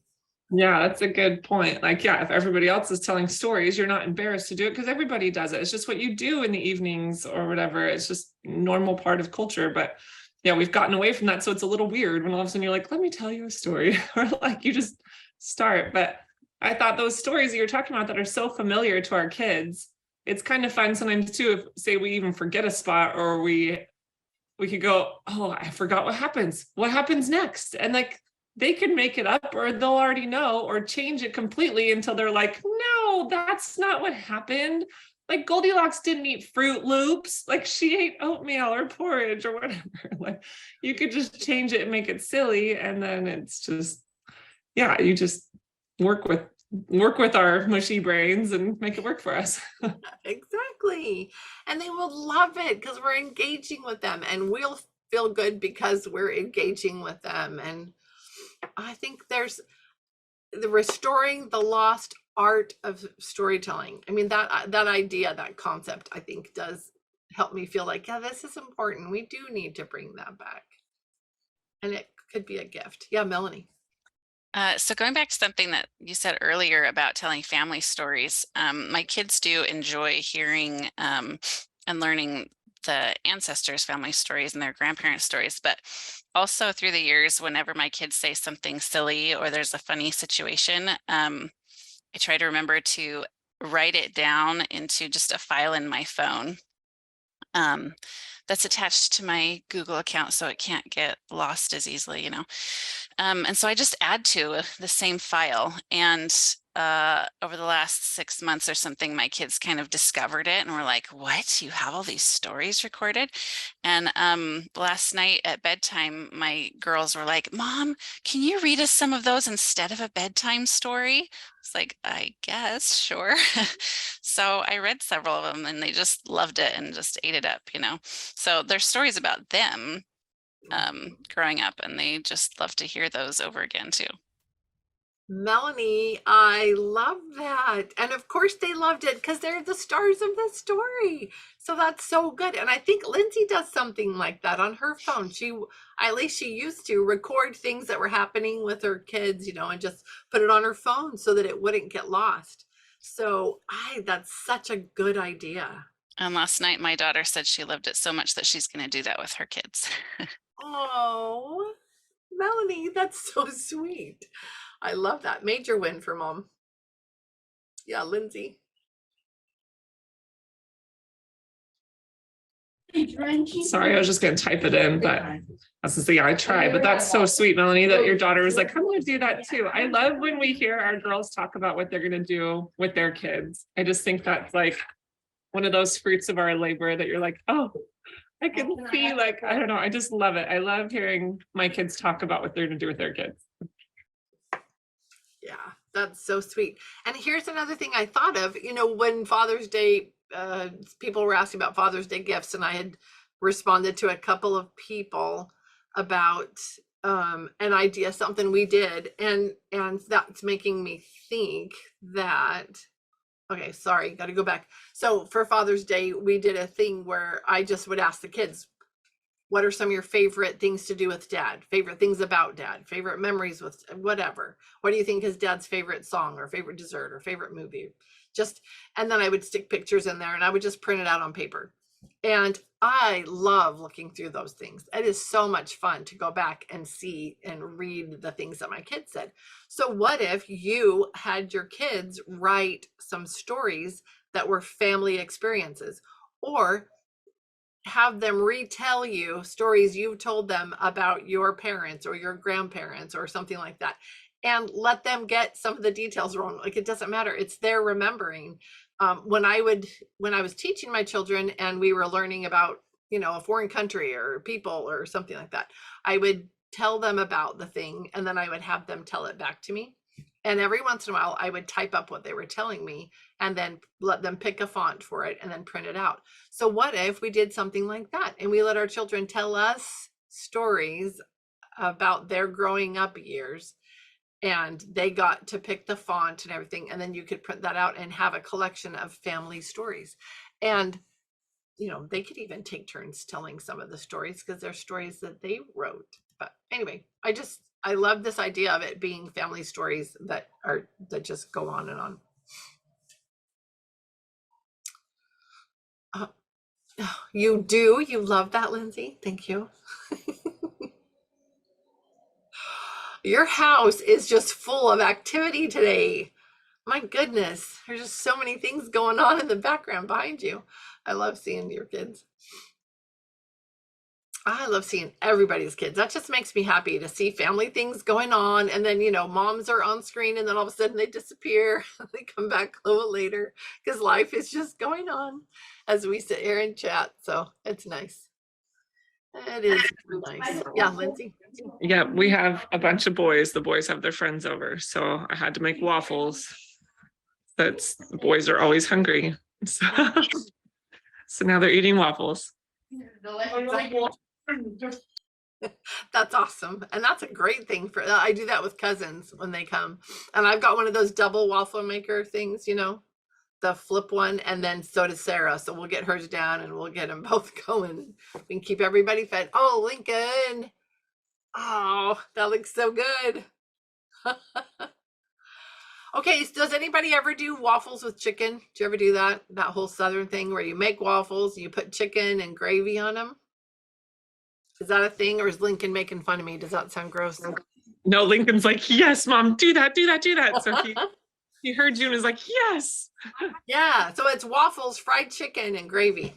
Yeah, that's a good point. Like, yeah, if everybody else is telling stories, you're not embarrassed to do it because everybody does it. It's just what you do in the evenings or whatever. It's just normal part of culture. But yeah, we've gotten away from that. So it's a little weird when all of a sudden you're like, let me tell you a story, or like you just start. But I thought those stories that you're talking about that are so familiar to our kids, it's kind of fun sometimes too, if say we even forget a spot or we could go, oh, I forgot what happens. What happens next? And like, they can make it up or they'll already know or change it completely until they're like, no, that's not what happened. Like Goldilocks didn't eat Fruit Loops. Like she ate oatmeal or porridge or whatever. Like you could just change it and make it silly. And then it's just, yeah, you just work with our mushy brains and make it work for us. Exactly. And they will love it because we're engaging with them, and we'll feel good because we're engaging with them. And I think there's the restoring the lost art of storytelling. I mean, that idea, that concept, I think does help me feel like, yeah, this is important. We do need to bring that back. And it could be a gift. Yeah, Melanie. So going back to something that you said earlier about telling family stories, my kids do enjoy hearing and learning the ancestors' family stories and their grandparents' stories, but also through the years, whenever my kids say something silly or there's a funny situation, I try to remember to write it down into just a file in my phone that's attached to my Google account so it can't get lost as easily, you know. And so I just add to the same file. And over the last 6 months or something, my kids kind of discovered it and were like, what? You have all these stories recorded? And last night at bedtime, my girls were like, Mom, can you read us some of those instead of a bedtime story? It's like, I guess, sure. So I read several of them and they just loved it and just ate it up, you know. So there's stories about them growing up, and they just love to hear those over again too. Melanie, I love that. And of course they loved it because they're the stars of the story. So that's so good. And I think Lindsay does something like that on her phone. At least she used to record things that were happening with her kids, you know, and just put it on her phone so that it wouldn't get lost. So that's such a good idea. And last night, my daughter said she loved it so much that she's going to do that with her kids. Oh, Melanie, that's so sweet. I love that. Major win for Mom. Yeah, Lindsay. Sorry, I was just going to type it in, but I was gonna say, yeah, I try, but that's so sweet, Melanie, that your daughter was like, I'm going to do that too. I love when we hear our girls talk about what they're going to do with their kids. I just think that's like one of those fruits of our labor that you're like, oh, I can see, like, I don't know. I just love it. I love hearing my kids talk about what they're going to do with their kids. Yeah, that's so sweet. And here's another thing I thought of, you know, when Father's Day, people were asking about Father's Day gifts, and I had responded to a couple of people about an idea, something we did, and that's making me think that, okay, sorry, got to go back. So for Father's Day, we did a thing where I just would ask the kids, what are some of your favorite things to do with Dad? Favorite things about Dad? Favorite memories with whatever? What do you think is Dad's favorite song or favorite dessert or favorite movie? And then I would stick pictures in there and I would just print it out on paper. And I love looking through those things. It is so much fun to go back and see and read the things that my kids said. So what if you had your kids write some stories that were family experiences, or have them retell you stories you've told them about your parents or your grandparents or something like that, and let them get some of the details wrong. Like, it doesn't matter, it's their remembering. When I was teaching my children and we were learning about, a foreign country or people or something like that, I would tell them about the thing and then I would have them tell it back to me. And every once in a while I would type up what they were telling me and then let them pick a font for it and then print it out. So what if we did something like that and we let our children tell us stories about their growing up years, and they got to pick the font and everything, and then you could print that out and have a collection of family stories. And they could even take turns telling some of the stories because they're stories that they wrote. But anyway, I love this idea of it being family stories that just go on and on. You love that, Lindsay? Thank you. Your house is just full of activity today. My goodness, there's just so many things going on in the background behind you. I love seeing your kids. I love seeing everybody's kids. That just makes me happy to see family things going on. And then, moms are on screen and then all of a sudden they disappear. They come back a little later because life is just going on as we sit here and chat. So it's nice. It is nice. Yeah, Lindsay. Yeah, we have a bunch of boys. The boys have their friends over. So I had to make waffles. The boys are always hungry. So, so now they're eating waffles. That's awesome. And that's a great thing I do that with cousins when they come. And I've got one of those double waffle maker things, the flip one, and then so does Sarah. So we'll get hers down and we'll get them both going. We can keep everybody fed. Oh, Lincoln. Oh, that looks so good. Okay, so does anybody ever do waffles with chicken? Do you ever do that? That whole Southern thing where you make waffles, you put chicken and gravy on them? Is that a thing, or is Lincoln making fun of me? Does that sound gross? No, Lincoln's like, yes, Mom, do that. So he heard you and was like, yes. Yeah, so it's waffles, fried chicken, and gravy.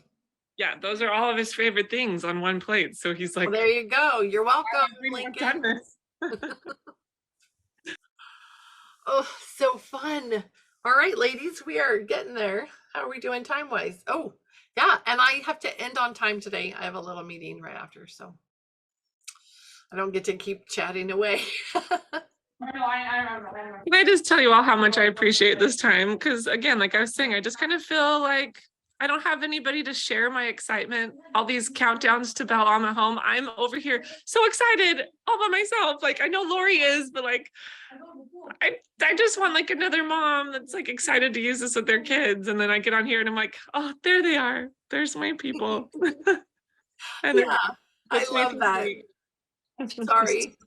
Yeah, those are all of his favorite things on one plate. So he's like, well, there you go. You're welcome, Lincoln. Oh, so fun. All right, ladies, we are getting there. How are we doing time-wise? Oh, yeah, and I have to end on time today. I have a little meeting right after, so I don't get to keep chatting away. Can I just tell you all how much I appreciate this time? Because again, like I was saying, I just kind of feel like I don't have anybody to share my excitement. All these countdowns to Belle I'm at home. I'm over here so excited all by myself. Like, I know Lori is, but like, I just want like another mom that's like excited to use this with their kids. And then I get on here and I'm like, oh, there they are. There's my people. And yeah, I love that. Sorry.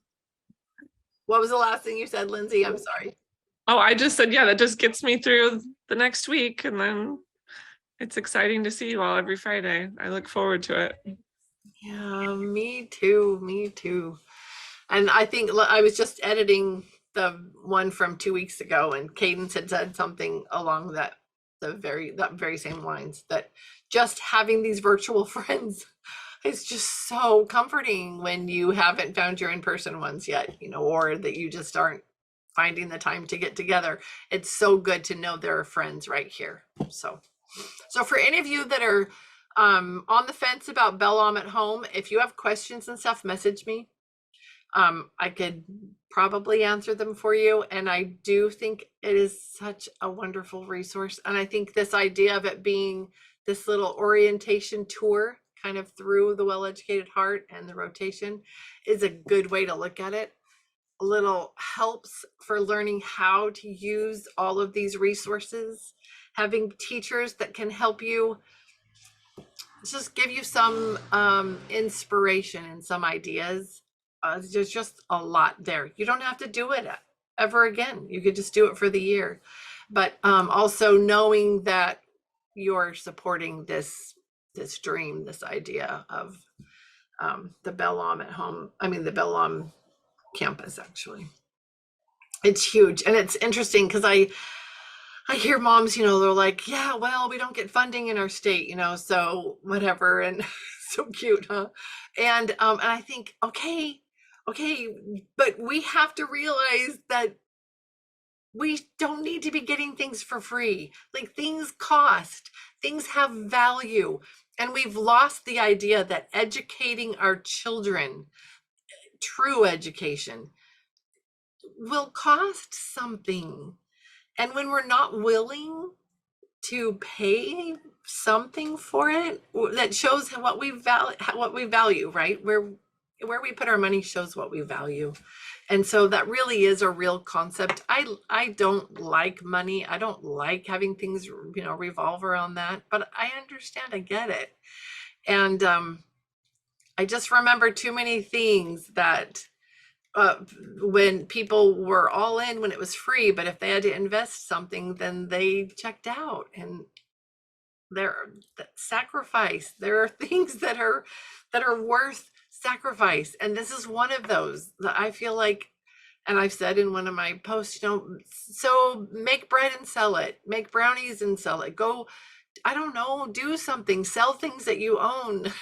What was the last thing you said, Lindsay? I'm sorry. Oh, I just said, yeah, that just gets me through the next week. And then it's exciting to see you all every Friday. I look forward to it. Yeah, me too. And I think I was just editing the one from 2 weeks ago, and Cadence had said something along that very same lines, that just having these virtual friends is just so comforting when you haven't found your in-person ones yet, or that you just aren't finding the time to get together. It's so good to know there are friends right here. So for any of you that are on the fence about Belle at home, if you have questions and stuff, message me. I could probably answer them for you. And I do think it is such a wonderful resource. And I think this idea of it being this little orientation tour kind of through the Well-Educated Heart and the rotation is a good way to look at it. A little helps for learning how to use all of these resources, having teachers that can help you just give you some inspiration and some ideas. There's just a lot there. You don't have to do it ever again. You could just do it for the year. But also knowing that you're supporting this this dream, this idea of the Bellam at home. I mean, the Bellam campus, actually. It's huge. And it's interesting because I hear moms, they're like, yeah, well, we don't get funding in our state, so whatever. And so cute, huh? And I think, okay, but we have to realize that we don't need to be getting things for free. Like, things cost, things have value. And we've lost the idea that educating our children, true education, will cost something. And when we're not willing to pay something for it, that shows what we value, right? Where we put our money shows what we value. And so that really is a real concept. I don't like money. I don't like having things, revolve around that, but I understand, I get it. And I just remember too many things that when people were all in when it was free, but if they had to invest something, then they checked out. And sacrifice, there are things that are worth sacrifice, and this is one of those that I feel like, and I've said in one of my posts, so make bread and sell it, make brownies and sell it, go, I don't know, do something, sell things that you own.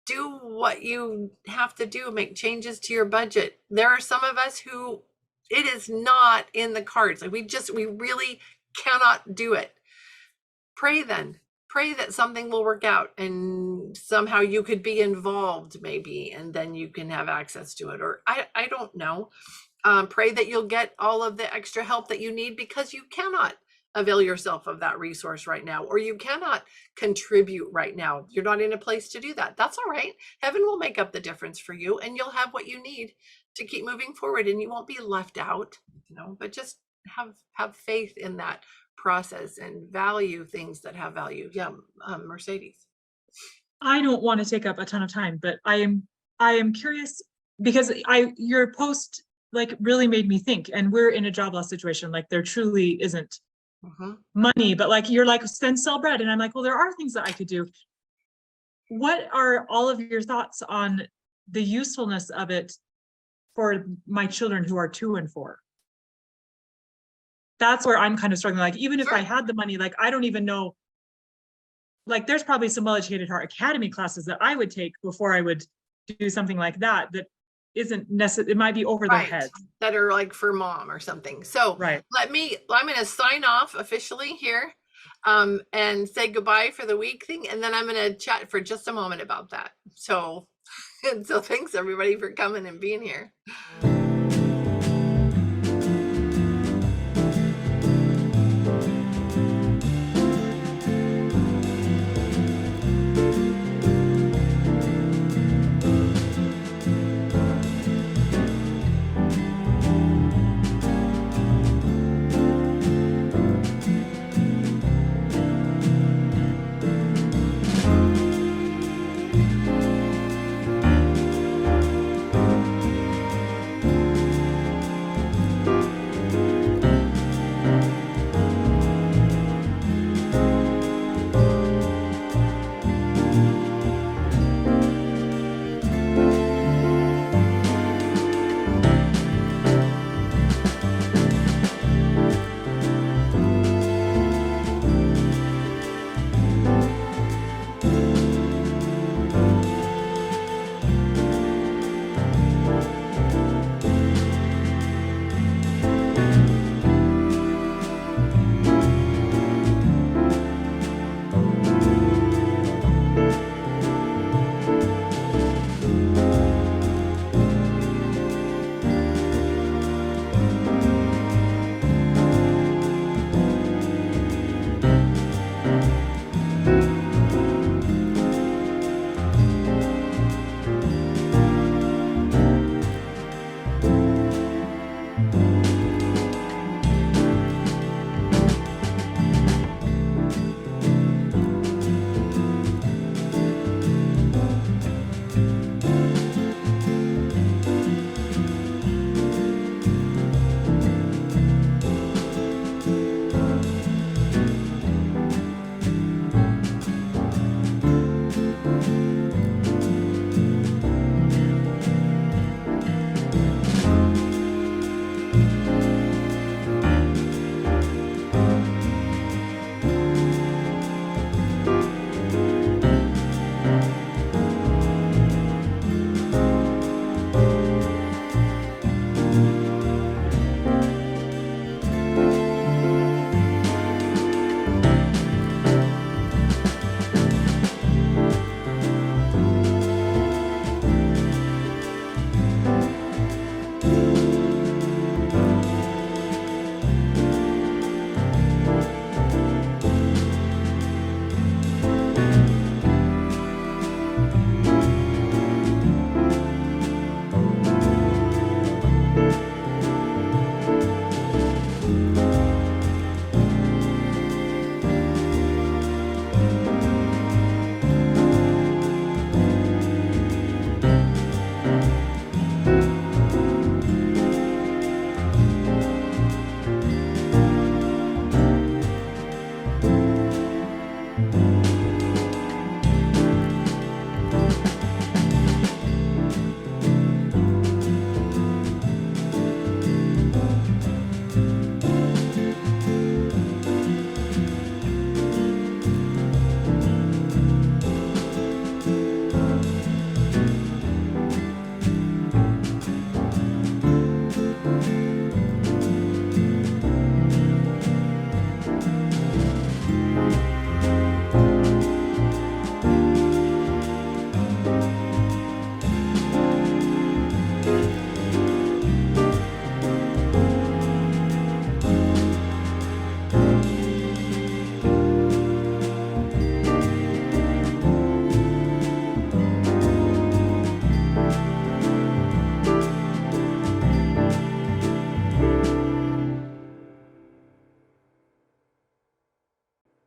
Do what you have to do, make changes to your budget. There are some of us who it is not in the cards. Like, we really cannot do it. Pray that something will work out and somehow you could be involved, maybe, and then you can have access to it. Or I don't know. Pray that you'll get all of the extra help that you need, because you cannot avail yourself of that resource right now, or you cannot contribute right now. You're not in a place to do that. That's all right. Heaven will make up the difference for you, and you'll have what you need to keep moving forward, and you won't be left out, but just have faith in that process and value things that have value. Yeah. Mercedes. I don't want to take up a ton of time, but I am curious, because your post like really made me think, and we're in a job loss situation. Like, there truly isn't money, but like, you're like, then sell bread. And I'm like, well, there are things that I could do. What are all of your thoughts on the usefulness of it for my children who are 2 and 4? That's where I'm kind of struggling. Like, even if I had the money, like, I don't even know, like, there's probably some Well-Educated Heart Academy classes that I would take before I would do something like that isn't necessary. It might be over their heads, that are like for mom or something. So I'm going to sign off officially here and say goodbye for the week thing. And then I'm going to chat for just a moment about that. So thanks everybody for coming and being here.